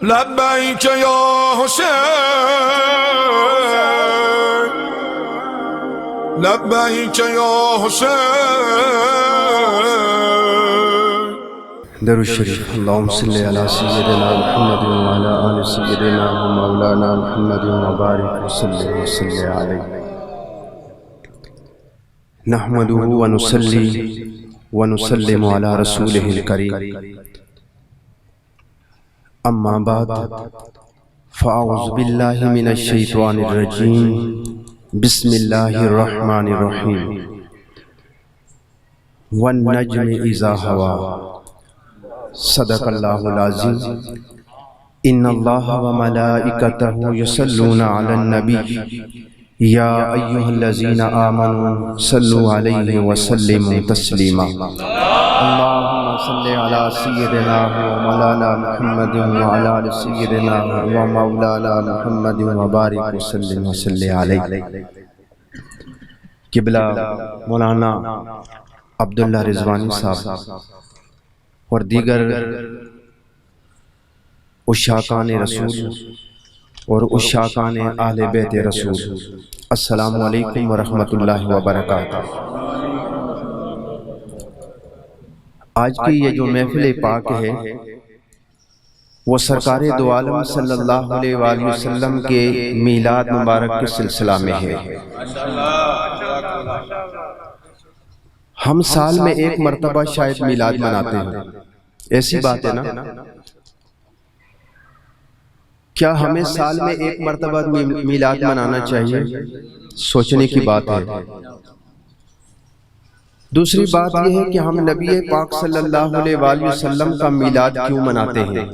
لبیک یا حسین لبیک یا حسین۔ درود شریف۔ اللہم صلی علی سیدنا محمد وعلی آل سیدنا مولانا محمد وبارک وسلم علیہ۔ نحمده ونصلی ونسلم علی رسولہ الکریم، اما بعد فاعوذ باللہ من الشیطان الرجیم، بسم اللہ الرحمن الرحیم۔ والنجم اذا ہوا، صدق اللہ العظیم۔ ان اللہ وملائکتہ یصلون علی النبی یا ایہا الذین آمنوا صلوا علیہ وسلموا تسلیما۔ اللہم صلی علی سیدنا ومولانا محمد وعلی آل سیدنا ومولانا محمد وبارک وسلم علیہ۔ قبلہ مولانا عبداللہ رضوانی صاحب اور دیگر عشاقان رسول اور عشاقان اہل بیت رسول، السلام علیکم ورحمۃ اللہ وبرکاتہ۔ آج کی یہ جو محفل پاک ہے وہ سرکار دو عالم صلی اللہ علیہ وآلہ وسلم کے میلاد مبارک کے سلسلہ میں ہے۔ ہم سال میں ایک مرتبہ شاید میلاد مناتے ہیں، ایسی بات ہے نا؟ کیا ہمیں سال میں ایک مرتبہ میلاد منانا چاہیے؟ سوچنے کی بات ہے۔ دوسری بات یہ ہے کہ ہم نبی پاک صلی اللہ علیہ وآلہ وسلم کا میلاد کیوں مناتے ہیں؟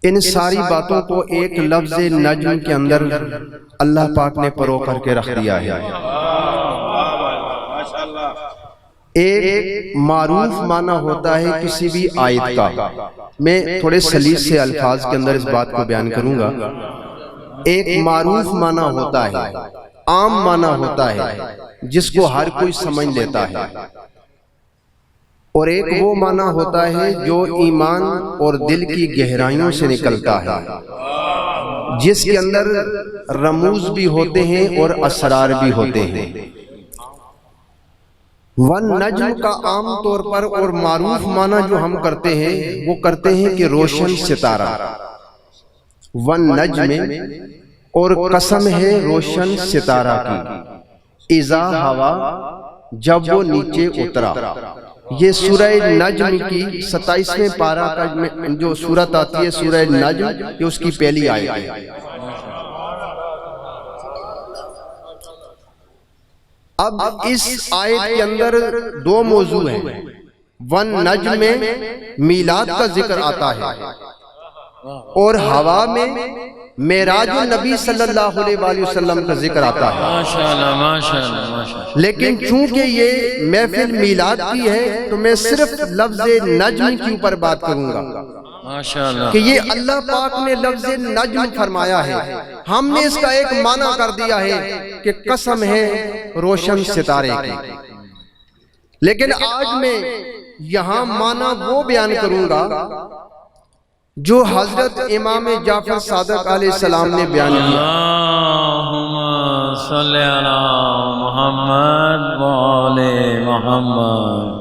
ان ساری باتوں کو ایک لفظ نجم کے اندر اللہ پاک نے پرو کر کے رکھ دیا ہے۔ ایک معروف معنی ہوتا ہے کسی بھی آیت کا، میں تھوڑے سلیس سے الفاظ کے اندر اس بات کو بیان کروں گا۔ ایک معروف معنی ہوتا ہے، عام معنی ہوتا ہے جس کو ہر کوئی سمجھ لیتا ہے، اور ایک وہ معنی ہوتا ہے جو ایمان اور دل کی گہرائیوں سے نکلتا ہے، جس کے اندر رموز بھی ہوتے ہیں اور اسرار بھی ہوتے ہیں۔ والنجم کا عام طور پر اور معروف معنی جو ہم کرتے ہیں وہ کرتے ہیں کہ روشن ستارہ، والنجم، اور قسم ہے روشن ستارہ کی، اذا ہوا، جب وہ نیچے اترا۔ یہ سورہ نجم کی 27ویں پارہ کا جو سورت آتی ہے سورہ نجم، یہ اس کی پہلی آیت ہے۔ اب اس آیت کے اندر دو موضوع ہیں۔ والنجم میں میلاد کا ذکر آتا ہے، اور ہوا میں معراج النبی صلی اللہ علیہ وآلہ وسلم کا ذکر آتا ہے۔ ماشاءاللہ۔ لیکن چونکہ یہ محفل میلاد کی ہے تو میں صرف لفظ نجم کے اوپر بات کروں گا کہ یہ اللہ پاک نے لفظ نجم فرمایا ہے، ہم نے اس کا ایک معنی کر دیا ہے کہ قسم ہے روشن ستارے کی۔ لیکن آج میں یہاں معنی وہ بیان کروں گا جو حضرت امام جعفر صادق علیہ السلام نے بیان کیا۔ اللہم صلی علی محمد وآل محمد۔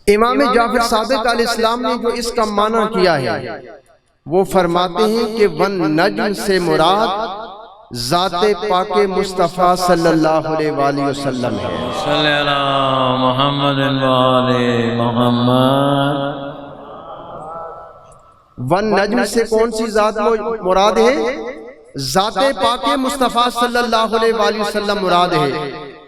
امام جعفر صادق علیہ السلام نے جو اس کا معنی کیا ہے وہ فرماتے ہیں کہ والنجم سے مراد ذات پاک مصطفیٰ صلی اللہ علیہ وآلہ وسلم ہے۔ صلی علی محمد وآل محمد۔ والنجم سے کون سی ذات مراد ہے؟ ذات پاک مصطفیٰ صلی اللہ علیہ وآلہ وسلم مراد ہے۔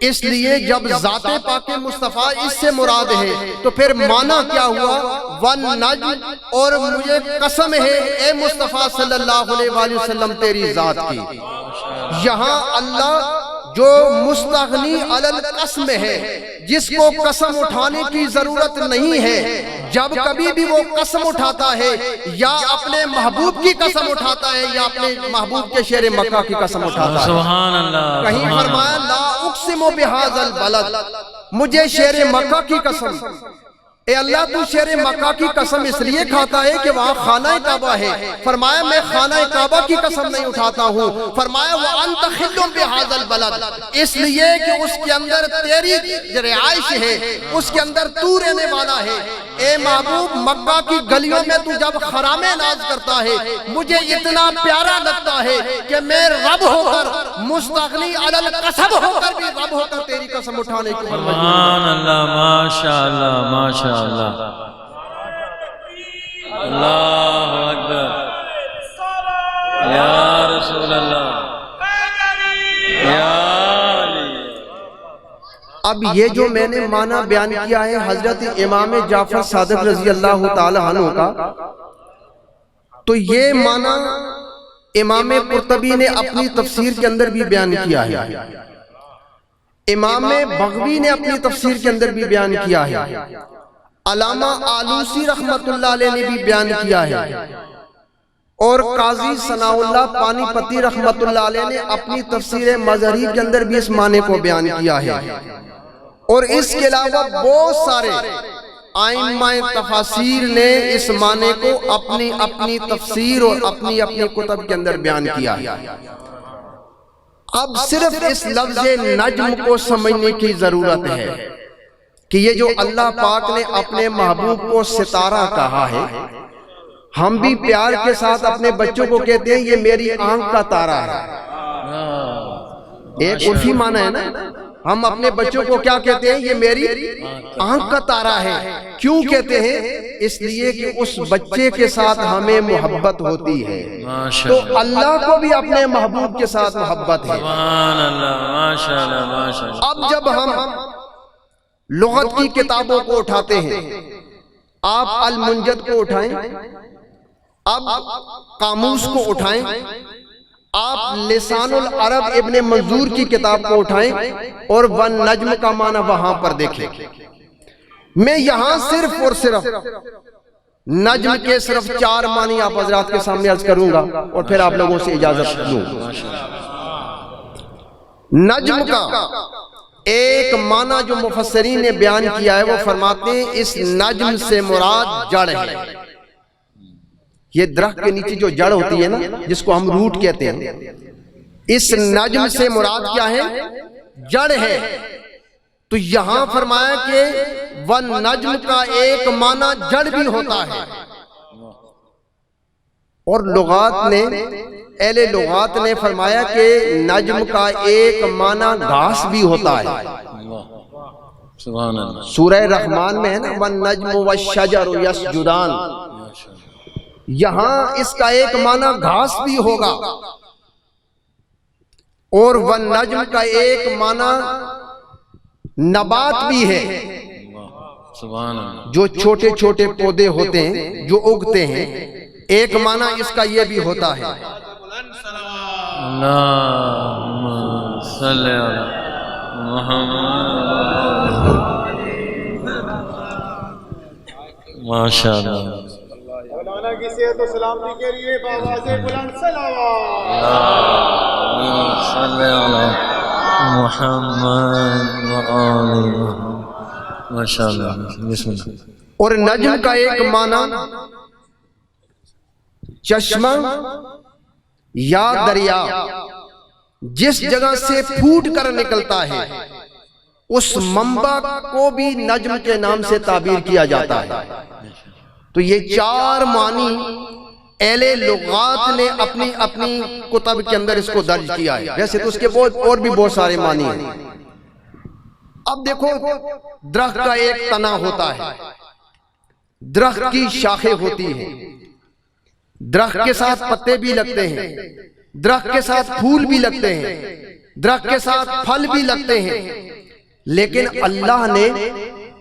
اس لیے جب ذات پاک مصطفیٰ اس سے مراد ہے تو پھر معنی کیا ہوا؟ والنجم، اور مجھے قسم ہے اے مصطفیٰ صلی اللہ علیہ وآلہ وسلم تیری ذات کی۔ یہاں اللہ جو مستغنی علی القسم ہے، جس کو قسم اٹھانے کی ضرورت نہیں ہے، جب کبھی بھی وہ قسم اٹھاتا ہے یا اپنے محبوب کی قسم اٹھاتا ہے یا اپنے محبوب کے شہر مکہ کی قسم اٹھاتا ہے۔ سبحان اللہ۔ کہیں فرمایا لا اقسم بہذا البلد، مجھے شہر مکہ کی قسم، اے اللہ تو شہر مکہ کی قسم اس لیے کھاتا ہے کہ وہاں خانہ کعبہ ہے. فرمایا میں خانہ کعبہ کی قسم نہیں اٹھاتا ہوں. فرمایا وَأَنْتَ خِلٌّ بِهَذَا الْبَلَدِ، اس لیے کہ اس کے اندر تیری رہائش ہے، اس کے اندر تو رہنے والا ہے. اے محبوب مکہ کی گلیوں میں تو جب خرام ناز کرتا ہے مجھے اتنا پیارا لگتا ہے کہ میں رب ہو کر مستغنی علی القسم ہو کر بھی رب ہو کر تیری قسم اٹھانے کی فرمائش. سبحان اللہ، ماشاءاللہ ماشاءاللہ. اللہ اکبر یا رسول اللہ یا علی. اب یہ جو میں نے معنی بیان کیا ہے حضرت امام جعفر صادق رضی اللہ تعالی عنہ کا، تو یہ معنی امام قرطبی نے اپنی تفسیر کے اندر بھی بیان کیا ہے، امام بغوی نے اپنی تفسیر کے اندر بھی بیان کیا ہے، علامہ آلوسی رحمت اللہ علیہ نے بھی بیان کیا ہے، اور قاضی ثناء اللہ پانی پتی رحمت اللہ علیہ نے اپنی تفسیر مظہری کے اندر بھی اس معنی کو بیان کیا ہے. اور اس کے علاوہ بہت سارے ائمہ تفاسیر نے اس معنی کو اپنی اپنی تفسیر اور اپنی اپنی کتب کے اندر بیان کیا ہے. اب صرف اس لفظ نجم کو سمجھنے کی ضرورت ہے کہ یہ جو اللہ پاک نے اپنے محبوب کو ستارہ کہا ہے، ہم بھی پیار کے ساتھ اپنے بچوں کو کہتے ہیں یہ میری آنکھ کا تارا ہے. ایک عرفی معنی ہے نا، ہم اپنے بچوں کو کیا کہتے ہیں؟ یہ میری آنکھ کا تارا ہے. کیوں کہتے ہیں؟ اس لیے کہ اس بچے کے ساتھ ہمیں محبت ہوتی ہے، تو اللہ کو بھی اپنے محبوب کے ساتھ محبت ہے. سبحان اللہ ماشاءاللہ ماشاءاللہ. اب جب ہم لغت کی کتابوں کو اٹھاتے ہیں، آپ المنجد کو اٹھائیں، اب قاموس کو اٹھائیں، آپ لسان العرب ابن منظور کی کتاب کو اٹھائیں اور والنجم کا معنی وہاں پر دیکھیں. میں یہاں صرف اور صرف نجم کے صرف 4 معنی آپ حضرات کے سامنے عرض کروں گا اور پھر آپ لوگوں سے اجازت لوں. نجم کا ایک معنی جو مفسرین نے بیان کیا ہے وہ فرماتے ہیں اس نجم سے مراد جڑ ہے. یہ درخت کے نیچے جو جڑ ہوتی ہے نا جس کو ہم روٹ کہتے ہیں، اس نجم سے مراد کیا ہے؟ جڑ ہے. تو یہاں فرمایا کہ والنجم کا ایک معنی جڑ بھی ہوتا ہے. اور لغات نے اہل لغات نے فرمایا کہ نجم کا ایک معنی گھاس بھی ہوتا ہے. سبحان اللہ. سورہ رحمان میں ہے نا والنجم والشجر یسجدان، یہاں اس کا ایک معنی گھاس بھی ہوگا، اور والنجم کا ایک معنی نبات بھی ہے. سبحان اللہ. جو چھوٹے چھوٹے پودے ہوتے ہیں جو اگتے ہیں، ایک معنی اس کا یہ بھی ہوتا ہے. اللہم صلی علی محمد. ماشاءاللہ. مولانا کی صحت و سلامتی کے لیے بآواز بلند صلوات. اللہم صلی علی محمد وآل محمد. ماشاءاللہ. بسم اللہ. اور نجم کا ایک معنی چشمہ یا دریا جس جگہ سے پھوٹ کر نکلتا ہے اس منبع کو بھی نجم کے نام سے تعبیر کیا جاتا ہے. تو یہ 4 معنی اہل لغات نے اپنی اپنی کتب کے اندر اس کو درج کیا ہے. ویسے تو اس کے اور بھی بہت سارے معنی ہیں. اب دیکھو درخت کا ایک تنا ہوتا ہے، درخت کی شاخیں ہوتی ہیں، درخت کے ساتھ پتے بھی لگتے ہیں، درخت کے ساتھ پھول بھی لگتے ہیں، درخت کے ساتھ پھل بھی لگتے ہیں. لیکن اللہ نے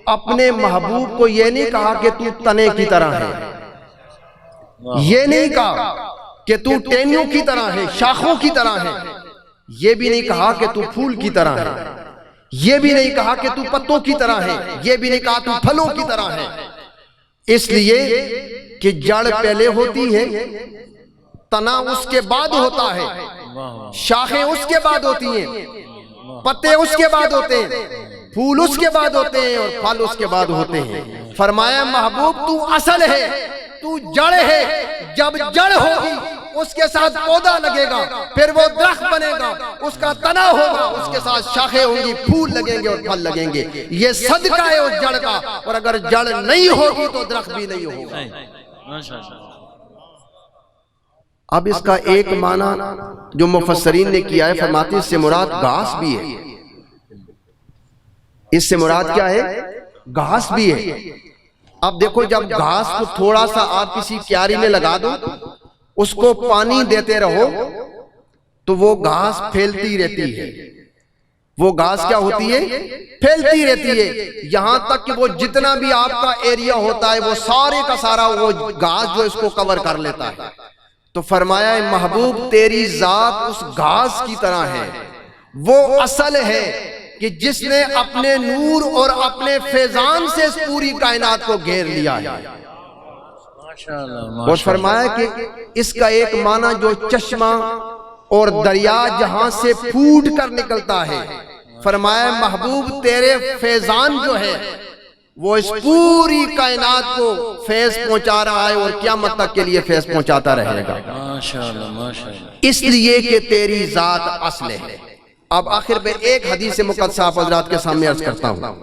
اپنے محبوب کو یہ نہیں کہا کہ تو تنے کی طرح ہے، یہ نہیں کہا کہ تو ٹہنیوں کی طرح ہے، شاخوں کی طرح ہے، یہ بھی نہیں کہا کہ تو پھول کی طرح ہے، یہ بھی نہیں کہا کہ تو پتوں کی طرح ہے، یہ بھی نہیں کہا تو پھلوں کی طرح ہے. اس لیے کہ جڑ پہلے ہوتی ہے، تنا اس کے بعد ہوتا ہے، شاخیں اس کے بعد ہوتی ہیں، پتے اس کے بعد ہوتے ہیں، پھول اس کے بعد ہوتے ہیں اور پھل اس کے بعد ہوتے ہیں. فرمایا محبوب تو اصل ہے، تو جڑ ہے، جب جڑ ہوگی اس کے ساتھ پودا لگے گا، پھر وہ درخت بنے گا، اس کا تنا ہوگا، اس کے ساتھ شاخیں ہوں گی، پھول لگیں گے اور پھل لگیں گے، یہ صدقہ ہے اس جڑ کا، اور اگر جڑ نہیں ہوگی تو درخت بھی نہیں ہوگا۔ ماشاءاللہ۔ اب اس کا ایک معنی جو مفسرین نے کیا ہے، فرماتے ہیں اس سے مراد گھاس بھی ہے، اس سے مراد کیا ہے؟ گھاس بھی ہے۔ اب دیکھو جب گھاس کو تھوڑا سا آپ کسی کیاری میں لگا دو، اس کو پانی دیتے رہو تو وہ گھاس پھیلتی رہتی ہے، وہ گھاس کیا ہوتی ہے؟ پھیلتی رہتی ہے، یہاں تک کہ وہ جتنا بھی آپ کا ایریا ہوتا ہے وہ سارے کا سارا وہ گھاس جو اس کو کور کر لیتا ہے۔ تو فرمایا ہے محبوب تیری ذات اس گھاس کی طرح ہے، وہ اصل ہے کہ جس نے اپنے نور اور اپنے فیضان سے اس پوری کائنات کو گھیر لیا ہے۔ اور فرمایا کہ اس کا ایک معنی جو چشمہ اور دریا جہاں سے پھوٹ کر نکلتا ہے، فرمایا محبوب تیرے فیضان جو ہے وہ اس پوری کائنات کو فیض پہنچا رہا ہے اور قیامت تک کے لیے فیض پہنچاتا رہے گا، ماشاءاللہ ماشاءاللہ، اس لیے کہ تیری ذات اصل ہے۔ اب آخر پہ ایک حدیث مقدسہ آپ حضرات کے سامنے عرض کرتا ہوں۔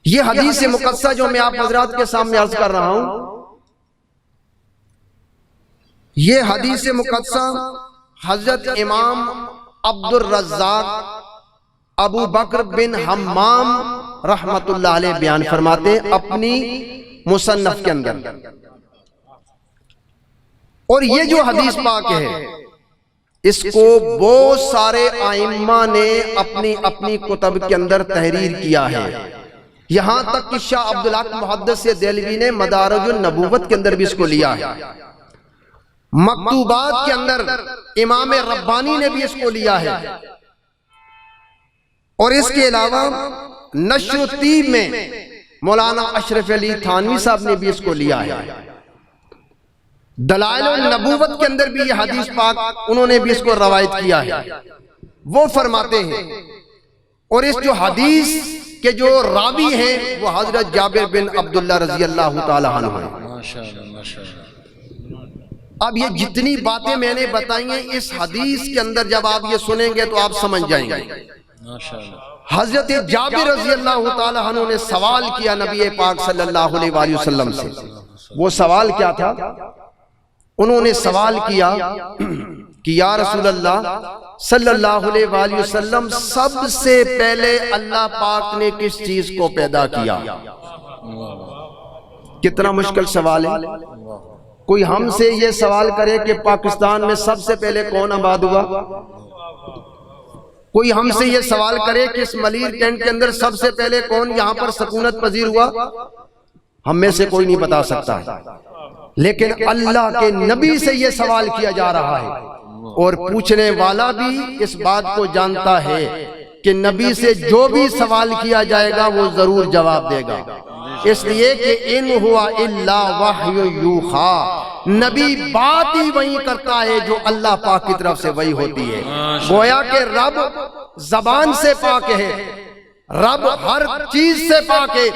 یہ حدیث مقدسہ جو میں آپ حضرات کے سامنے عرض کر رہا ہوں، یہ حدیث مقدسہ حضرت امام عبد الرزاق ابو بکر بن حمام رحمت اللہ علیہ بیان فرماتے ہیں اپنی مصنف کے اندر، اور یہ جو حدیث پاک ہے اس کو بہت سارے ائمہ نے اپنی اپنی کتب کے اندر تحریر کیا ہے، یہاں تک کہ شاہ عبدالحق محدث دہلوی نے مدارج النبوت کے اندر بھی اس کو لیا ہے، مکتوبات کے اندر امام ربانی نے بھی اس کو لیا ہے، اور اس کے علاوہ نشر الطیب میں مولانا اشرف علی تھانوی صاحب نے بھی اس کو لیا ہے، دلائل النبوت کے اندر بھی یہ حدیث پاک انہوں نے بھی اس کو روایت کیا ہے۔ وہ فرماتے ہیں، اور اس جو حدیث کے جو راوی ہیں وہ حضرت جابر بن عبداللہ رضی اللہ تعالی عنہ ہیں۔ ماشاءاللہ ماشاءاللہ۔ اب یہ جتنی باتیں میں نے بتائی ہیں اس حدیث کے اندر جب آپ یہ سنیں گے تو آپ سمجھ جائیں گے۔ حضرت جابر رضی اللہ تعالی عنہ نے سوال کیا نبی پاک صلی اللہ علیہ وآلہ وسلم سے، وہ سوال کیا تھا؟ انہوں نے سوال کیا کہ یا رسول اللہ صلی اللہ علیہ وآلہ وسلم سب سے پہلے اللہ پاک نے کس چیز کو پیدا کیا؟ کتنا مشکل سوال ہے۔ کوئی ہم سے یہ سوال کرے کہ پاکستان میں سب سے پہلے کون آباد ہوا؟ کوئی ہم سے یہ سوال کرے کہ اس ملیر کینٹ کے اندر سب سے پہلے کون یہاں پر سکونت پذیر ہوا؟ ہم میں سے کوئی نہیں بتا سکتا ہے، لیکن اللہ کے نبی سے یہ سوال کیا جا رہا ہے، اور پوچھنے والا بھی اس بات کو جانتا ہے کہ نبی سے جو بھی سوال کیا جائے گا وہ ضرور جواب دے گا، اس لیے کہ ان ہوا الا وحی یوحی، نبی بات ہی وہی کرتا ہے جو اللہ پاک کی طرف سے وہی ہوتی ہے۔ گویا کہ رب زبان سے پاک ہے، رب ہر چیز سے پاک ہے،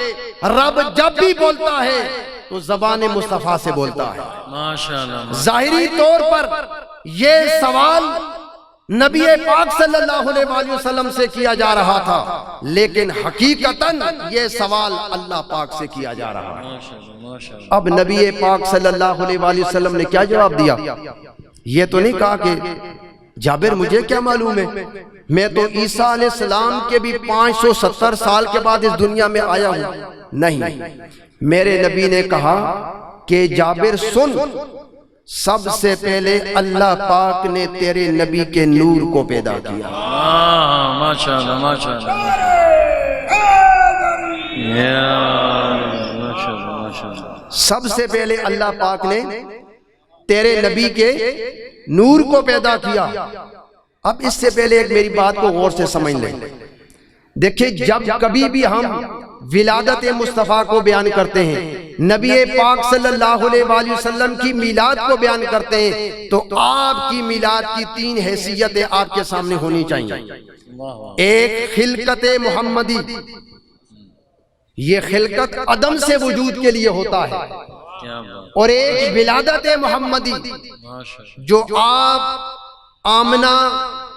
رب جب بھی بولتا ہے تو زبان مصطفیٰ سے بولتا ہے۔ ماشاءاللہ۔ ظاہری طور پر یہ سوال نبی پاک صلی اللہ علیہ وآلہ وسلم سے کیا جا رہا تھا، لیکن حقیقتاً یہ سوال اللہ پاک سے کیا جا رہا ہے۔ اب نبی پاک صلی اللہ علیہ وآلہ وسلم نے کیا جواب دیا؟ یہ تو نہیں کہا کہ جابر مجھے کیا معلوم ہے، میں تو عیسیٰ علیہ السلام کے بھی 570 سال کے بعد اس دنیا میں آیا ہوں۔ نہیں، میرے نبی نے کہا کہ جابر سن، سب سے پہلے اللہ پاک نے تیرے نبی کے نور کو پیدا کیا۔ ماشاءاللہ ماشاءاللہ ماشاءاللہ۔ سب سے پہلے اللہ پاک نے تیرے نبی کے نور کو پیدا کیا۔ اب اس سے پہلے ایک میری بات کو غور سے سمجھ لیں، دیکھیں جب کبھی بھی ہم ولادت مصطفیٰ کو بیان کرتے ہیں، نبی پاک صلی اللہ علیہ وآلہ وسلم کی میلاد کو بیان کرتے ہیں، تو آپ کی میلاد کی 3 حیثیتیں آپ کے سامنے ہونی چاہیے۔ ایک خلقت محمدی، یہ خلقت عدم سے وجود کے لیے ہوتا ہے، کیا بات، اور ایک ولادت محمدی ماشاء اللہ، جو آپ آمنہ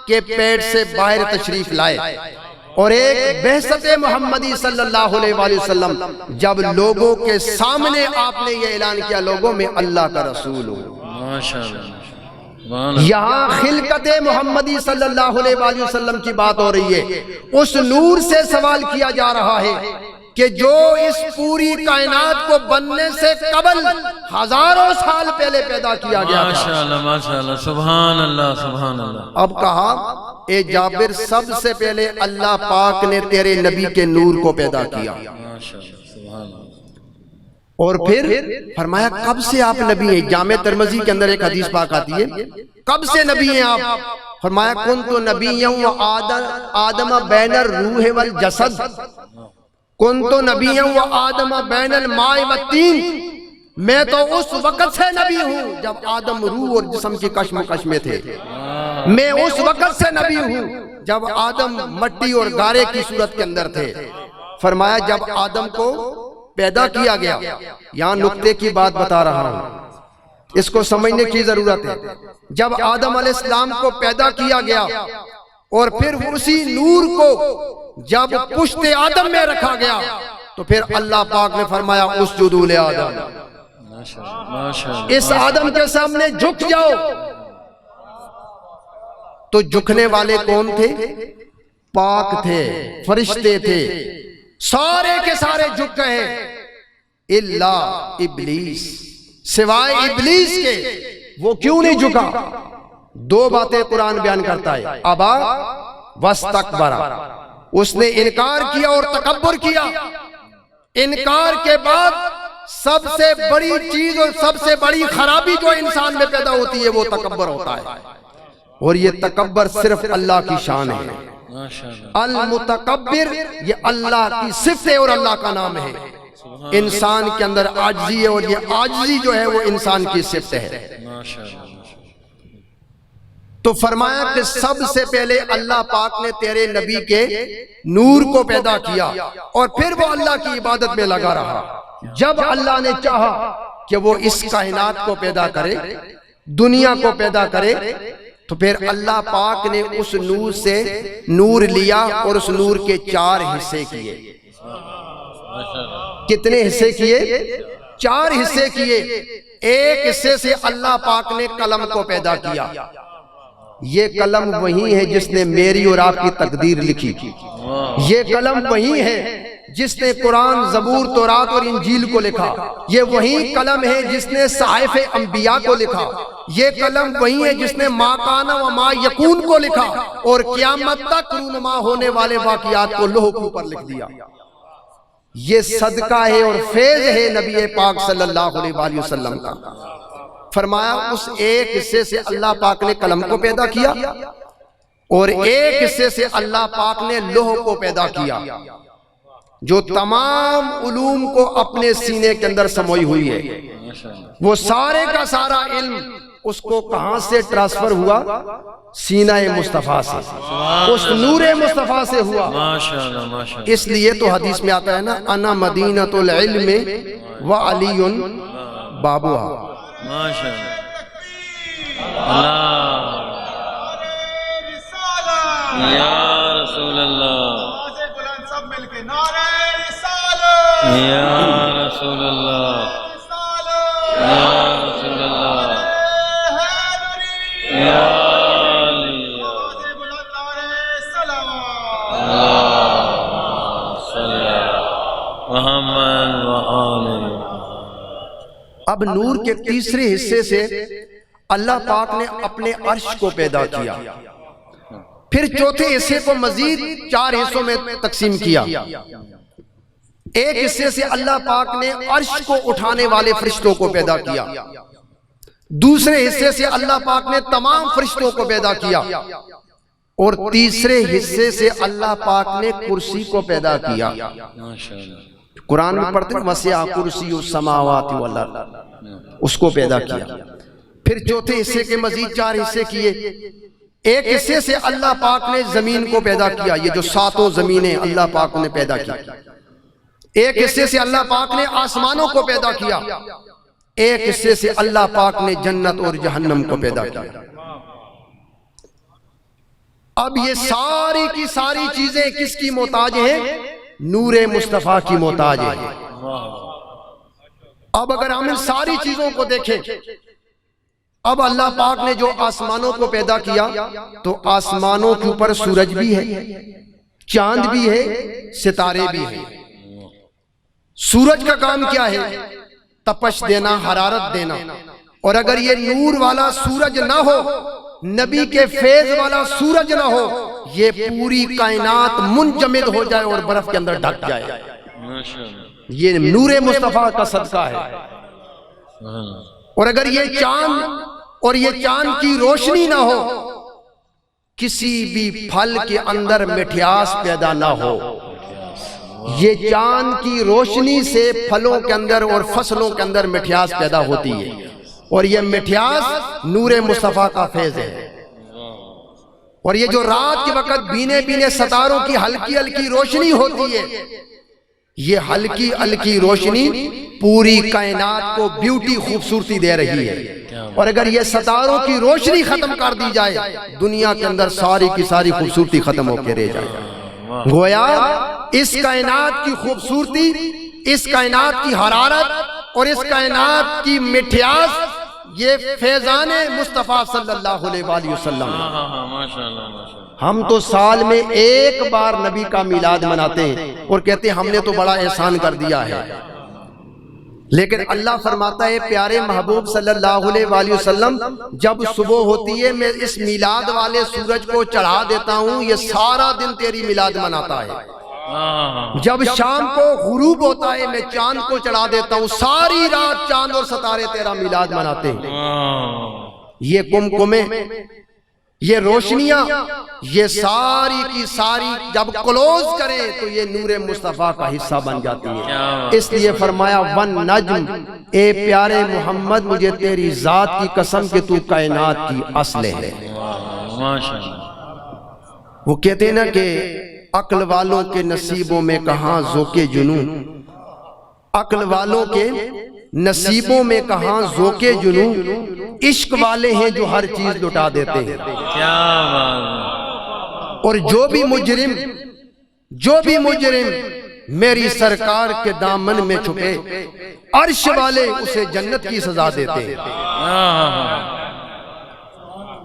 کے پیٹ سے باہر تشریف لائے، اور ایک بعثت محمدی صلی اللہ علیہ وآلہ وسلم جب لوگوں کے سامنے آپ نے یہ اعلان کیا لوگوں میں اللہ کا رسول ہوں۔ ماشاء اللہ، سبحان اللہ، یہاں خلقت محمدی صلی اللہ علیہ وآلہ وسلم کی بات ہو رہی ہے۔ اس نور سے سوال کیا جا رہا ہے کہ جو اس پوری کائنات کو بننے سے قبل ہزاروں سال پہلے پیدا کیا گیا ماشاء تھا۔ اللہ، ماشاء اللہ، سبحان اللہ، سبحان اللہ، اب کہا اے جابر سب سے پہلے اللہ پاک نے تیرے نبی کے نور کو پیدا کیا، ماشاء اللہ، سبحان اللہ، اور پھر فرمایا کب سے آپ نبی ہیں؟ جامع ترمذی کے اندر ایک حدیث پاک آتی ہے، کب سے نبی ہیں آپ؟ فرمایا کنت نبیًا وآدم بین الروح والجسد، کنت نبیًا وآدم بین الماء والطین، میں تو اس وقت سے نبی ہوں جب آدم روح اور جسم کی کشمکش میں تھے، میں اس وقت سے نبی ہوں جب آدم مٹی اور گارے کی صورت کے اندر تھے۔ فرمایا جب آدم کو پیدا کیا گیا، یہاں نقطے کی بات بتا رہا ہوں، اس کو سمجھنے کی ضرورت ہے، جب آدم علیہ السلام کو پیدا کیا گیا اور پھر اسی نور کو جب پشت آدم میں رکھا گیا تو پھر اللہ پاک نے فرمایا اسجدوا لآدم، ماشاء اللہ، ماشاء اللہ، اس آدم کے سامنے جھک جاؤ۔ تو جھکنے والے کون تھے؟ پاک تھے، فرشتے تھے، سارے کے سارے جھک گئے الا ابلیس، سوائے ابلیس کے۔ وہ کیوں نہیں جھکا؟ دو باتیں قرآن بیان کرتا ہے، ابا واستکبر، اس نے انکار کیا اور تکبر کیا۔ انکار کے بعد سب سے بڑی چیز اور سب سے بڑی خرابی جو انسان میں پیدا ہوتی ہے وہ تکبر ہوتا ہے، اور یہ تکبر صرف اللہ کی شان ہے۔ ماشاء اللہ، المتکبر یہ اللہ کی صفت ہے اور اللہ کا نام ہے۔ انسان کے اندر عاجزی ہے اور یہ عاجزی جو ہے وہ انسان کی صفت ہے۔ ماشاء اللہ، تو فرمایا کہ سب سے پہلے اللہ پاک نے تیرے نبی کے نور کو پیدا کیا اور پھر وہ اللہ کی عبادت میں لگا رہا۔ جب اللہ نے چاہا کہ وہ اس کائنات کو پیدا کرے، دنیا کو پیدا کرے، تو پھر اللہ پاک نے اس نور سے نور لیا اور اس نور کے چار حصے کیے۔ کتنے حصے کیے؟ چار حصے کیے۔ ایک حصے سے اللہ پاک نے قلم کو پیدا کیا، یہ قلم وہی ہے جس نے میری اور آپ کی تقدیر لکھی، یہ قلم وہی ہے جس نے قرآن، زبور، تورات اور انجیل کو لکھا، یہ وہی قلم ہے جس نے صحائف انبیاء کو لکھا، یہ قلم وہی ہے جس نے ما کان و ما یکون کو لکھا اور قیامت تک رونما ہونے والے واقعات کو لوح کے اوپر لکھ دیا۔ یہ صدقہ ہے اور فیض ہے نبی پاک صلی اللہ علیہ وآلہ وسلم کا۔ فرمایا اس ایک حصے سے اللہ پاک نے قلم کو پیدا کیا اور ایک حصے سے اللہ پاک نے لوح کو پیدا کیا، جو تمام علوم کو اپنے سینے کے اندر سموئی ہوئی ہے۔ وہ سارے کا سارا علم اس کو کہاں سے ٹرانسفر ہوا؟ سینہ مصطفیٰ سے، اس نور مصطفیٰ سے ہوا۔ ماشاءاللہ، ماشاءاللہ، اس لیے تو حدیث میں آتا ہے نا، انا مدینۃ العلم وعلی بابوہا۔ ماشاءاللہ، اللہ، یا رسول اللہ، آوازیں بلند سب مل کے نعرہ رسالت، یا رسول اللہ، یا رسول اللہ، یا علی، آوازیں بلند نعرہ صلوات۔ اللہ صلی محمد و آلہ۔ اب نور کے تیسرے حصے سے اللہ پاک نے اپنے عرش کو پیدا کیا، پھر چوتھے حصے کو مزید چار حصوں میں تقسیم کیا۔ ایک حصے سے اللہ پاک نے عرش کو اٹھانے والے فرشتوں کو پیدا کیا، دوسرے حصے سے اللہ پاک نے تمام فرشتوں کو پیدا کیا، اور تیسرے حصے سے اللہ پاک نے کرسی کو پیدا کیا۔ ماشاءاللہ، قرآن میں پڑھتے ہیں وسع کرسی السماوات والارض، اس کو پیدا کیا۔ پھر چوتھے حصے کے مزید چار حصے کیے۔ ایک حصے سے اللہ پاک نے زمین کو پیدا کیا، یہ جو ساتوں زمینیں اللہ پاک نے پیدا کی۔ ایک حصے سے اللہ پاک نے آسمانوں کو پیدا کیا، ایک حصے سے اللہ پاک نے جنت اور جہنم کو پیدا کیا۔ اب یہ ساری کی ساری چیزیں کس کی محتاج ہیں؟ نور مصطفیٰ کی محتاج ہیں۔ اب اگر ہم ان ساری چیزوں کو دیکھیں، اب اللہ پاک نے جو آسمانوں کو پیدا کیا تو آسمانوں کے اوپر سورج بھی ہے، چاند بھی ہے، ستارے بھی ہیں۔ سورج کا کام کیا ہے؟ تپش دینا، حرارت دینا، اور اگر یہ نور والا سورج نہ ہو، نبی کے فیض والا سورج نہ ہو، یہ پوری کائنات منجمد ہو جائے اور برف کے اندر ڈھک جائے۔ یہ نور مصطفیٰ کا صدقہ ہے۔ اور اگر یہ چاند اور یہ چاند کی روشنی نہ ہو، کسی بھی پھل کے اندر مٹھاس پیدا نہ ہو۔ یہ چاند کی روشنی سے پھلوں کے اندر اور فصلوں کے اندر مٹھاس پیدا ہوتی ہے، اور یہ مٹھاس نور مصطفیٰ کا فیض ہے۔ اور یہ جو رات کے وقت بینے بینے ستاروں کی ہلکی ہلکی روشنی ہوتی ہے، یہ ہلکی ہلکی روشنی پوری کائنات کو بیوٹی، خوبصورتی دے رہی ہے۔ اور اگر یہ ستاروں کی روشنی ختم کر دی جائے، دنیا کے اندر ساری کی ساری خوبصورتی ختم ہو کے رہ جائے۔ گویا اس کائنات کی خوبصورتی، اس کائنات کی حرارت اور اس کائنات کی مٹھاس یہ فیضان مصطفیٰ صلی اللہ علیہ وآلہ وسلم۔ ہم تو سال میں ایک بار نبی کا میلاد مناتے ہیں اور کہتے ہیں ہم نے تو بڑا احسان کر دیا ہے، لیکن اللہ فرماتا ہے پیارے محبوب صلی اللہ علیہ وآلہ وسلم، جب صبح ہوتی ہے میں اس میلاد والے سورج کو چڑھا دیتا ہوں، یہ سارا دن تیری میلاد مناتا ہے۔ جب شام کو غروب ہوتا ہے میں چاند کو چڑھا دیتا ہوں، ساری رات چاند اور ستارے تیرا میلاد مناتے ہیں۔ یہ کمکمیں، یہ روشنیاں، یہ ساری کی ساری جب کلوز کرے تو یہ نور مصطفیٰ کا حصہ بن جاتی ہے۔ اس لیے فرمایا والنجم، اے پیارے محمد مجھے تیری ذات کی قسم کہ تو کائنات کی اصل ہے۔ وہ کہتے ہیں نا کہ عقل والوں کے نصیبوں میں کہاں ذوق جنون، عقل والوں کے نصیبوں میں کہاں ذوق جنون، عشق والے ہیں جو ہر چیز لٹا دیتے ہیں۔ اور جو بھی مجرم میری سرکار کے دامن میں چھپے، عرش والے اسے جنت کی سزا دیتے ہیں۔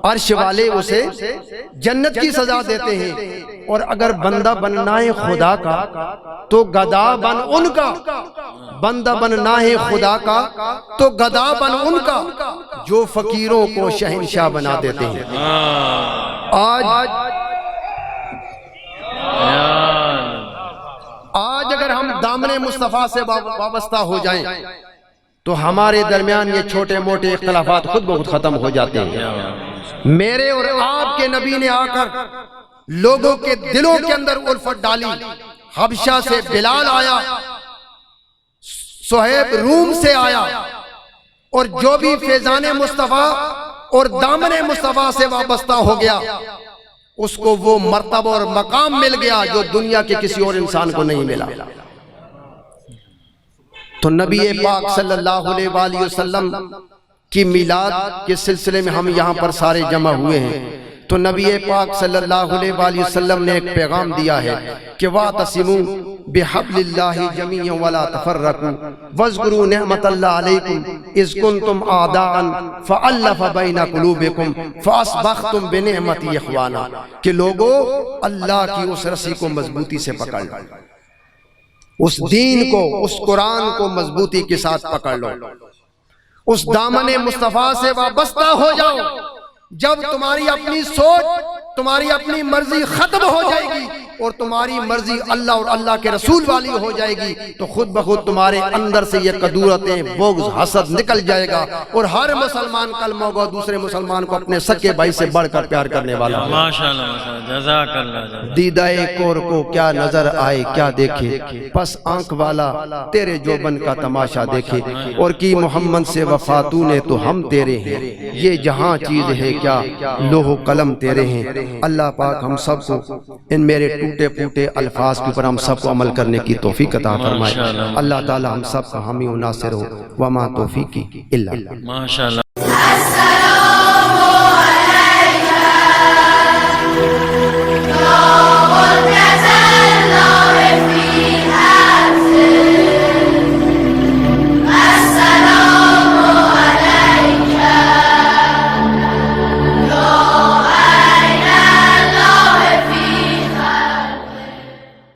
عرش والے اسے جنت کی سزا دیتے ہیں۔ اور اگر بندہ بننا ہے خدا کا تو گدا بن ان کا، بندہ بننا ہے خدا کا تو گدا بن ان کا، جو فقیروں کو شہنشاہ بنا دیتے ہیں۔ آج اگر ہم دامن مصطفیٰ سے وابستہ ہو جائیں تو ہمارے درمیان یہ چھوٹے موٹے اختلافات خود بخود ختم ہو جاتے ہیں۔ میرے اور آپ کے نبی نے آ کر لوگوں کے دلوں کے اندر الفت ڈالی۔ حبشہ سے بلال آیا، صہیب روم سے آیا، اور جو بھی فیضان مصطفیٰ اور دامن مصطفیٰ سے وابستہ ہو گیا اس کو وہ مرتبہ اور مقام مل گیا جو دنیا کے کسی اور انسان کو نہیں ملا۔ تو نبی پاک صلی اللہ علیہ وآلہ وسلم کی میلاد کے سلسلے میں ہم یہاں پر سارے جمع ہوئے ہیں، تو نبی پاک صلی اللہ علیہ وآلہ وسلم نے ایک پیغام دیا ہے کہ وَاعْتَصِمُوا بِحَبْلِ اللَّهِ جَمِيعًا وَلَا تَفَرَّقُوا وَاذْكُرُوا نِعْمَةَ اللَّهِ عَلَيْكُمْ إِذْ كُنْتُمْ أَعْدَاءً فَأَلَّفَ بَيْنَ قُلُوبِكُمْ فَأَصْبَحْتُمْ بِنِعْمَتِهِ إِخْوَانًا، کہ لوگو اللہ کی اس رسی کو مضبوطی سے پکڑ لو، اس دین کو، اس قرآن کو مضبوطی کے ساتھ پکڑ لو، اس دامن مصطفیٰ سے وابستہ ہو جاؤ۔ جب تمہاری اپنی سوچ، تمہاری اپنی مرضی ختم ہو جائے گی اور تمہاری مرضی اللہ اور اللہ کے رسول والی ہو جائے گی تو خود بخود تمہارے اندر سے یہ قدورتیں، بغض، حسد نکل جائے گا، اور ہر مسلمان کلمہ گو دوسرے مسلمان کو اپنے سکے بھائی سے بڑھ کر پیار کرنے والا ہے۔ ماشاءاللہ، جزاک اللہ۔ دیدہ کور کو کیا نظر آئے کیا دیکھے، پس آنکھ والا تیرے جوبن کا تماشا دیکھے، اور کی محمد سے وفا تو نے تو ہم تیرے ہیں، یہ جہاں چیز ہے کیا لوح و قلم تیرے ہیں۔ اللہ پاک ہم سب کو ان میرے ٹوٹے پھوٹے الفاظ کے اوپر ہم سب کو عمل کرنے کی توفیق عطا فرمائے۔ اللہ تعالی ہم سب کا حامی و ناصر ہو، وما توفیقی الا اللہ۔ ماشاءاللہ۔